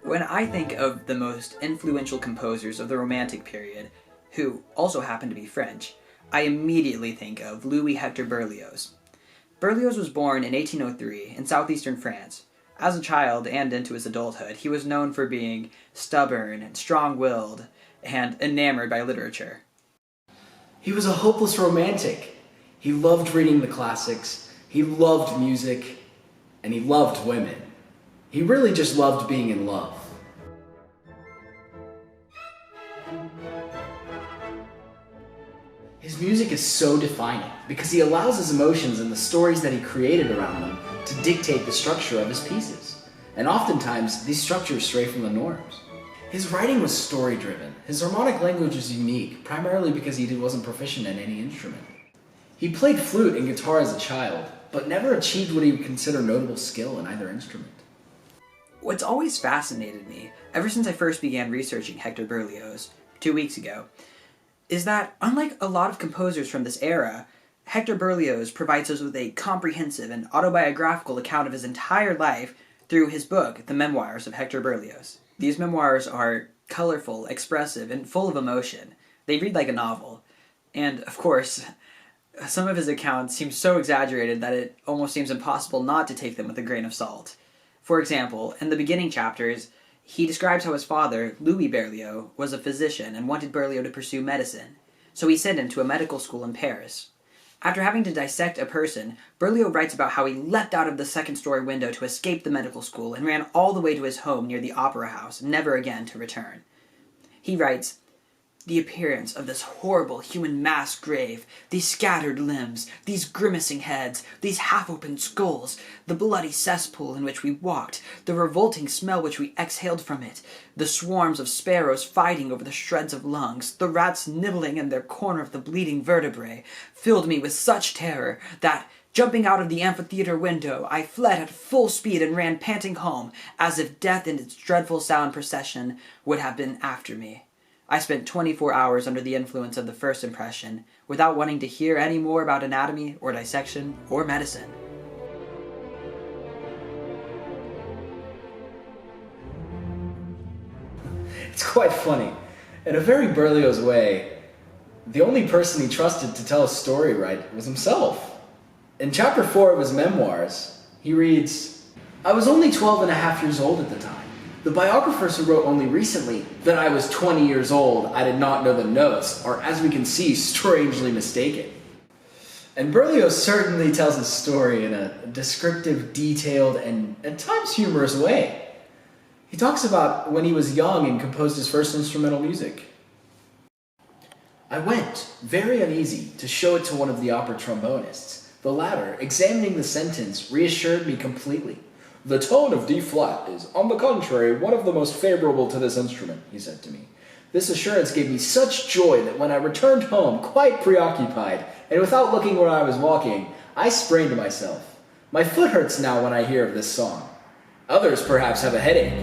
When I think of the most influential composers of the Romantic period, who also happen to be French, I immediately think of Louis Hector Berlioz. Berlioz was born in 1803 in southeastern France. As a child and into his adulthood, he was known for being stubborn and strong-willed and enamored by literature. He was a hopeless romantic. He loved reading the classics, he loved music, and he loved women. He really just loved being in love. His music is so defining because he allows his emotions and the stories that he created around them to dictate the structure of his pieces. And oftentimes, these structures stray from the norms. His writing was story-driven. His harmonic language is unique, primarily because he wasn't proficient in any instrument. He played flute and guitar as a child, but never achieved what he would consider notable skill in either instrument. What's always fascinated me, ever since I first began researching Hector Berlioz 2 weeks ago, is that, unlike a lot of composers from this era, Hector Berlioz provides us with a comprehensive and autobiographical account of his entire life through his book, The Memoirs of Hector Berlioz. These memoirs are colorful, expressive, and full of emotion. They read like a novel. And, of course, some of his accounts seem so exaggerated that it almost seems impossible not to take them with a grain of salt. For example, in the beginning chapters, he describes how his father, Louis Berlioz, was a physician and wanted Berlioz to pursue medicine, so he sent him to a medical school in Paris. After having to dissect a person, Berlioz writes about how he leapt out of the second-story window to escape the medical school and ran all the way to his home near the opera house, never again to return. He writes, "The appearance of this horrible human mass grave, these scattered limbs, these grimacing heads, these half-opened skulls, the bloody cesspool in which we walked, the revolting smell which we exhaled from it, the swarms of sparrows fighting over the shreds of lungs, the rats nibbling in their corner of the bleeding vertebrae, filled me with such terror that, jumping out of the amphitheater window, I fled at full speed and ran panting home, as if death in its dreadful sound procession would have been after me. I spent 24 hours under the influence of the first impression, without wanting to hear any more about anatomy or dissection or medicine." It's quite funny. In a very Berlioz way, the only person he trusted to tell a story right was himself. In chapter 4 of his memoirs, he reads, "I was only 12 and a half years old at the time. The biographers who wrote only recently that I was 20 years old, I did not know the notes, are, as we can see, strangely mistaken." And Berlioz certainly tells his story in a descriptive, detailed, and at times humorous way. He talks about when he was young and composed his first instrumental music. "I went, very uneasy, to show it to one of the opera trombonists. The latter, examining the sentence, reassured me completely. 'The tone of D flat is, on the contrary, one of the most favorable to this instrument,' he said to me. This assurance gave me such joy that when I returned home, quite preoccupied, and without looking where I was walking, I sprained myself. My foot hurts now when I hear of this song. Others perhaps have a headache."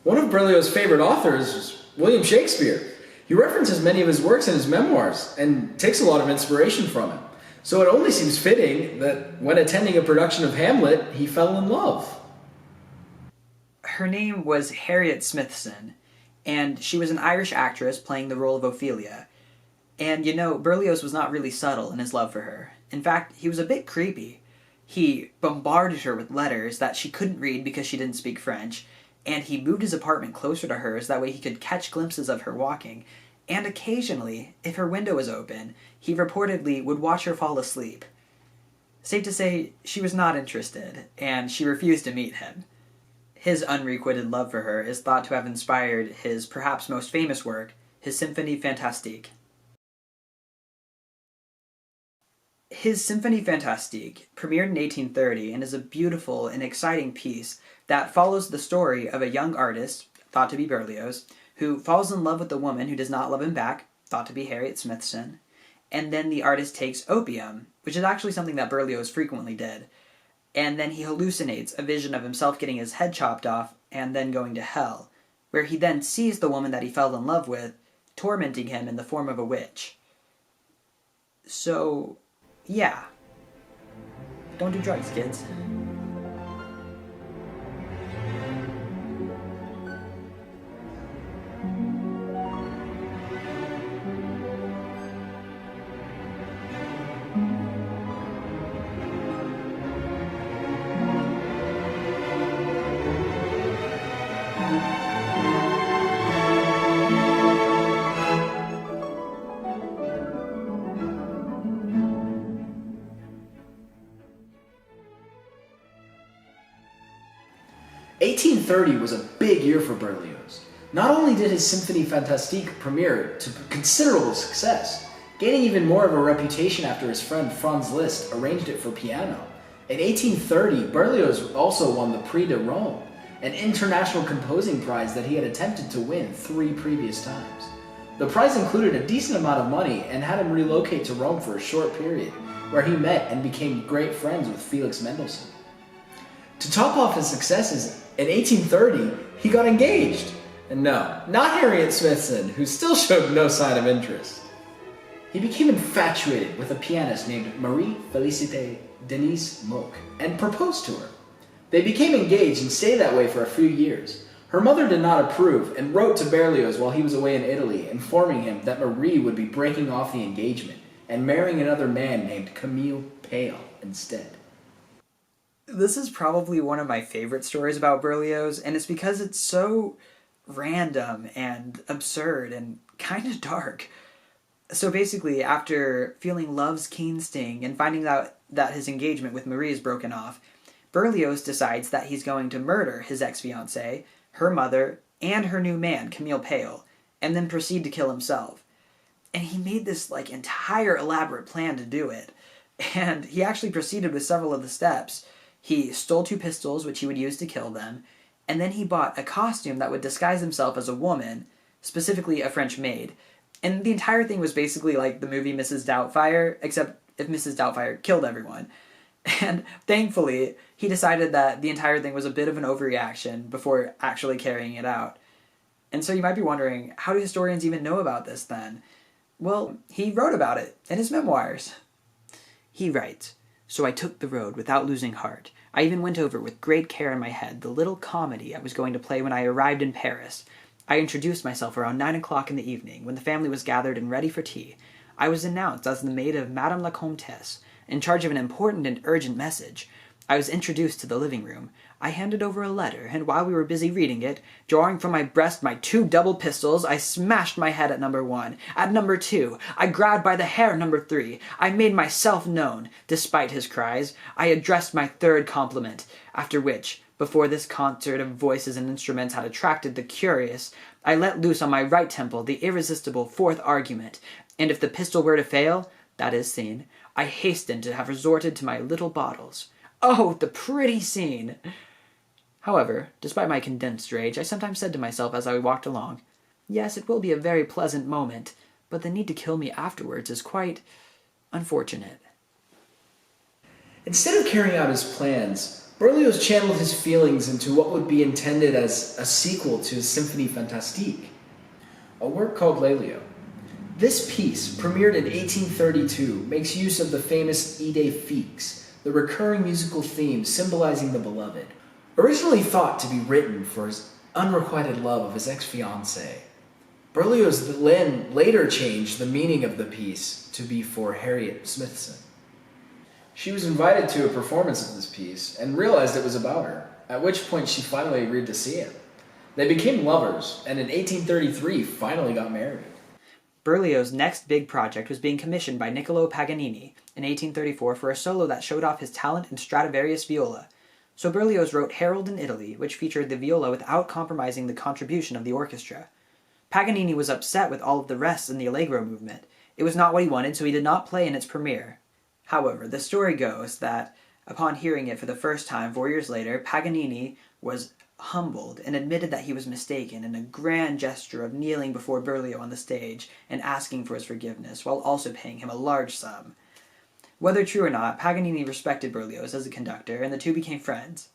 One of Berlioz's favorite authors was William Shakespeare. He references many of his works in his memoirs and takes a lot of inspiration from him. So it only seems fitting that when attending a production of Hamlet, he fell in love. Her name was Harriet Smithson, and she was an Irish actress playing the role of Ophelia. And you know, Berlioz was not really subtle in his love for her. In fact, he was a bit creepy. He bombarded her with letters that she couldn't read because she didn't speak French, and he moved his apartment closer to hers, that way he could catch glimpses of her walking, and occasionally, if her window was open, he reportedly would watch her fall asleep. Safe to say, she was not interested, and she refused to meet him. His unrequited love for her is thought to have inspired his perhaps most famous work, his Symphonie Fantastique. His Symphonie Fantastique premiered in 1830 and is a beautiful and exciting piece that follows the story of a young artist, thought to be Berlioz, who falls in love with a woman who does not love him back, thought to be Harriet Smithson, and then the artist takes opium, which is actually something that Berlioz frequently did, and then he hallucinates a vision of himself getting his head chopped off and then going to hell, where he then sees the woman that he fell in love with tormenting him in the form of a witch. So, yeah. Don't do drugs, kids. 1830 was a big year for Berlioz. Not only did his Symphonie Fantastique premiere to considerable success, gaining even more of a reputation after his friend Franz Liszt arranged it for piano. In 1830, Berlioz also won the Prix de Rome, an international composing prize that he had attempted to win 3 previous times. The prize included a decent amount of money and had him relocate to Rome for a short period, where he met and became great friends with Felix Mendelssohn. To top off his successes, in 1830, he got engaged. And no, not Harriet Smithson, who still showed no sign of interest. He became infatuated with a pianist named Marie Félicité Denise Moch and proposed to her. They became engaged and stayed that way for a few years. Her mother did not approve and wrote to Berlioz while he was away in Italy, informing him that Marie would be breaking off the engagement and marrying another man named Camille Pale instead. This is probably one of my favorite stories about Berlioz, and it's because it's so random and absurd and kind of dark. So basically, after feeling love's keen sting and finding out that his engagement with Marie is broken off, Berlioz decides that he's going to murder his ex-fiancée, her mother, and her new man, Camille Pale, and then proceed to kill himself. And he made this entire elaborate plan to do it. And he actually proceeded with several of the steps. He stole 2 pistols, which he would use to kill them, and then he bought a costume that would disguise himself as a woman, specifically a French maid. And the entire thing was basically like the movie Mrs. Doubtfire, except if Mrs. Doubtfire killed everyone. And thankfully, he decided that the entire thing was a bit of an overreaction before actually carrying it out. And so you might be wondering, how do historians even know about this then? Well, he wrote about it in his memoirs. He writes, "So I took the road without losing heart. I even went over with great care in my head the little comedy I was going to play when I arrived in Paris. I introduced myself around 9 o'clock in the evening, when the family was gathered and ready for tea. I was announced as the maid of Madame la Comtesse, in charge of an important and urgent message. I was introduced to the living room. I handed over a letter, and while we were busy reading it, drawing from my breast my 2 double pistols, I smashed my head at number 1. At number 2, I grabbed by the hair number 3. I made myself known. Despite his cries, I addressed my 3rd compliment, after which, before this concert of voices and instruments had attracted the curious, I let loose on my right temple the irresistible 4th argument, and if the pistol were to fail, that is seen, I hastened to have resorted to my little bottles. Oh, the pretty scene! However, despite my condensed rage, I sometimes said to myself as I walked along, yes, it will be a very pleasant moment, but the need to kill me afterwards is quite unfortunate." Instead of carrying out his plans, Berlioz channeled his feelings into what would be intended as a sequel to his Symphonie Fantastique, a work called Lélio. This piece, premiered in 1832, makes use of the famous Idée fixe, the recurring musical theme symbolizing the beloved. Originally thought to be written for his unrequited love of his ex-fiancée, Berlioz then later changed the meaning of the piece to be for Harriet Smithson. She was invited to a performance of this piece and realized it was about her, at which point she finally agreed to see it. They became lovers, and in 1833 finally got married. Berlioz's next big project was being commissioned by Niccolo Paganini in 1834 for a solo that showed off his talent in Stradivarius viola. So Berlioz wrote Harold in Italy, which featured the viola without compromising the contribution of the orchestra. Paganini was upset with all of the rests in the Allegro movement. It was not what he wanted, so he did not play in its premiere. However, the story goes that upon hearing it for the first time 4 years later, Paganini was humbled and admitted that he was mistaken in a grand gesture of kneeling before Berlioz on the stage and asking for his forgiveness, while also paying him a large sum. Whether true or not, Paganini respected Berlioz as a conductor, and the two became friends.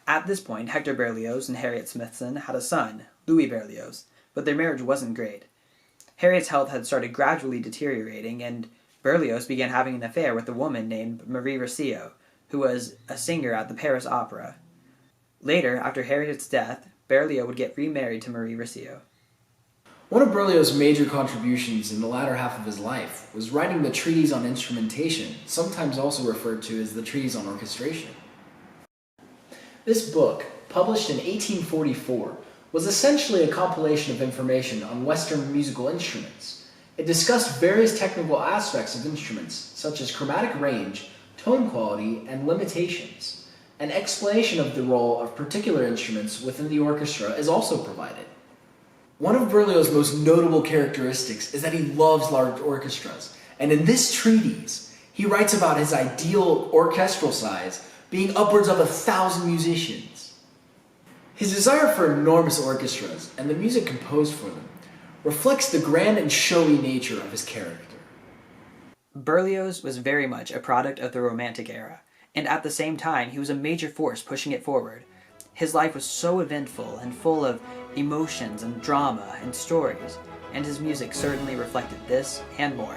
At this point, Hector Berlioz and Harriet Smithson had a son, Louis Berlioz, but their marriage wasn't great. Harriet's health had started gradually deteriorating, and Berlioz began having an affair with a woman named Marie Rossio, who was a singer at the Paris Opera. Later, after Harriet's death, Berlioz would get remarried to Marie Rossio. One of Berlioz's major contributions in the latter half of his life was writing the Treatise on Instrumentation, sometimes also referred to as the Treatise on Orchestration. This book, published in 1844, was essentially a compilation of information on Western musical instruments. It discussed various technical aspects of instruments, such as chromatic range, tone quality, and limitations. An explanation of the role of particular instruments within the orchestra is also provided. One of Berlioz's most notable characteristics is that he loves large orchestras, and in this treatise, he writes about his ideal orchestral size being upwards of 1,000 musicians. His desire for enormous orchestras and the music composed for them reflects the grand and showy nature of his character. Berlioz was very much a product of the Romantic era, and at the same time, he was a major force pushing it forward. His life was so eventful and full of emotions and drama and stories, and his music certainly reflected this and more.